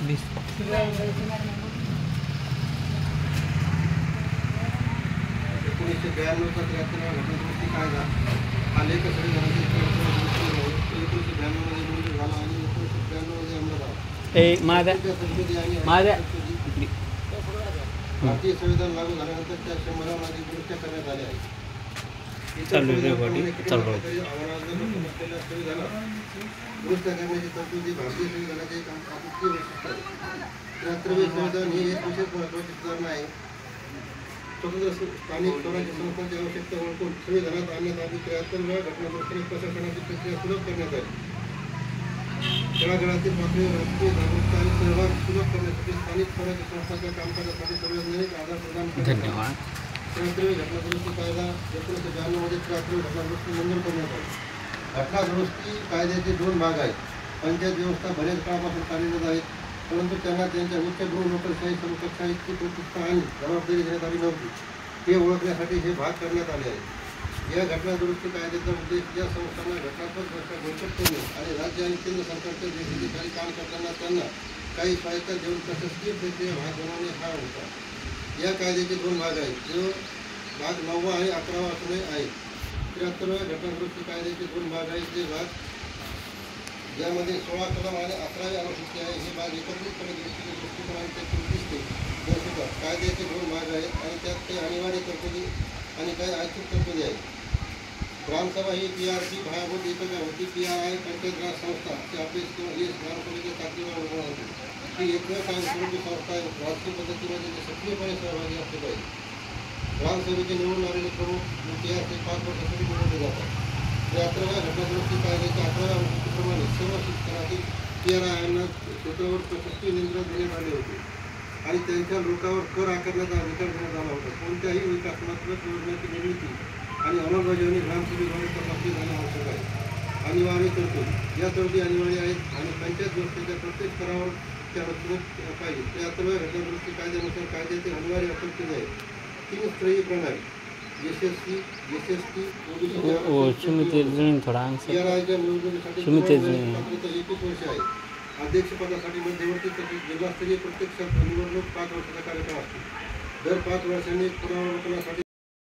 1992चा 73 घटनादुरुस्ती कायदा हा लेख संविधानाचे 1992 मध्ये मंजूर झाला आणि 1992 मध्ये अंमलात आला. भारतीय संविधान लागू झाल्यानंतर त्या 100 मध्ये दुरुस्त्या करण्यात आल्या आहेत. संविधानात दुरुस्त्या करण्याची तरतुदी भारतीय संविधानाचे एक अद्वितीय वैशिष्ट्य आहे. 73वे संविधान ही एक विशेष महत्त्वाची सुधारणा आहे. स्वतंत्र स्थानिक स्वराज्य संस्थांची आवश्यकता ओळखून संविधानात आणण्यात आली. 73व्या घटनादुरुस्तीने प्रशासनाची प्रक्रिया सुलभ करण्यात आली. तळागाळातील पातळीवर राजकीय जागरूकता आणि सहभाग सुलभ करण्यासाठी स्थानिक स्वराज्य संस्थांच्या कामकाजासाठी संवैधानिक आधार प्रदान करण्यात. 73वी घटनादुरुस्ती कायदा 1992 मध्ये 73वी घटनादुरुस्ती मंजूर करण्यात आली. घटनादुरुस्ती कायद्याचे 2 भाग आहेत. पंचायत व्यवस्था बरेच काळापासून कार्यरत आहेत, परंतु त्यांना त्यांच्या उच्च गृह नोकरशाही समकक्षा इतकी प्रतिष्ठा आणि जबाबदारी देण्यात आली नव्हती. हे ओळखण्यासाठी हे भाग करण्यात आले आहेत. या घटनादुरुस्ती कायद्याचा उद्देश या संस्थांना घटनात्मक व्यवस्था बळकट करणे आणि राज्य आणि केंद्र सरकारच्या देखरेखीखाली काम करताना त्यांना काही स्वायत्ता देऊन प्रशासकीय प्रक्रिया भाग बनवणे हा होता. या कायद्याचे 2 भाग आहेत, जो भाग 9वा आणि 11वा असणे आहेत. 73व्या घटनादुरुस्ती कायद्याचे 2 भाग आहेत, जे भाग ज्यामध्ये 16 कलम आणि 11वी अनुसूची आहे. हे भाग एकत्रितपणे दृष्टिकोनांचे दिसते दर्शवतात. कायद्याचे 2 भाग आहेत आणि त्यात काही अनिवार्य तरतुदी आणि काही ऐच्छिक तरतुदी आहेत. ग्रामसभा ही PRC पायाभूत एकक होती. PRI पंचायत राज संस्था चे ऑफिस किंवा ग्रामसभेच्या ताकदीवर उभा होती. ही एकमेव कायमस्वरूपी संस्था आहे. राजकीय पद्धतीमध्ये सक्रियपणे सहभागी असले पाहिजे. ग्रामसभेचे निवडून आलेले प्रमुख PRC 5 वर्षासाठी निवडले जातात. 73व्या घटनादुरुस्ती कायद्याच्या 11व्या अनुसूचीप्रमाणे सर्व शिक्षणातील PRI यांना स्वतःवर प्रशस्ती नियंत्रण देण्यात आले होते आणि त्यांच्या लोकांवर कर आकारण्याचा अधिकार देण्यात आला होता. कोणत्याही विकासात्मक योजनेची निर्मिती आणि अंमलबजावणी ग्रामसभेद्वारे तपासली जाणे आवश्यक आहे. अनिवार्य तरतुदी. या तरतुदी अनिवार्य आहेत आणि पंचायत व्यवस्थेच्या प्रत्येक स्तरावर त्या रचनेत पाहिजे. 73व्या घटनादुरुस्ती कायद्यानुसार कायद्याचे अनिवार्य अटक केले आहे. 3 स्तरीय प्रणाली SSC, SST, PRIच्या निवडणुकीसाठी 21 वर्ष आहे. अध्यक्षपदासाठी मध्यवर्ती तसेच जिल्हास्तरीय प्रत्यक्ष निवडणूक 5 वर्षाचा कार्यकाळ असतो. दर 5 वर्षांनी पुनरावलोकनासाठी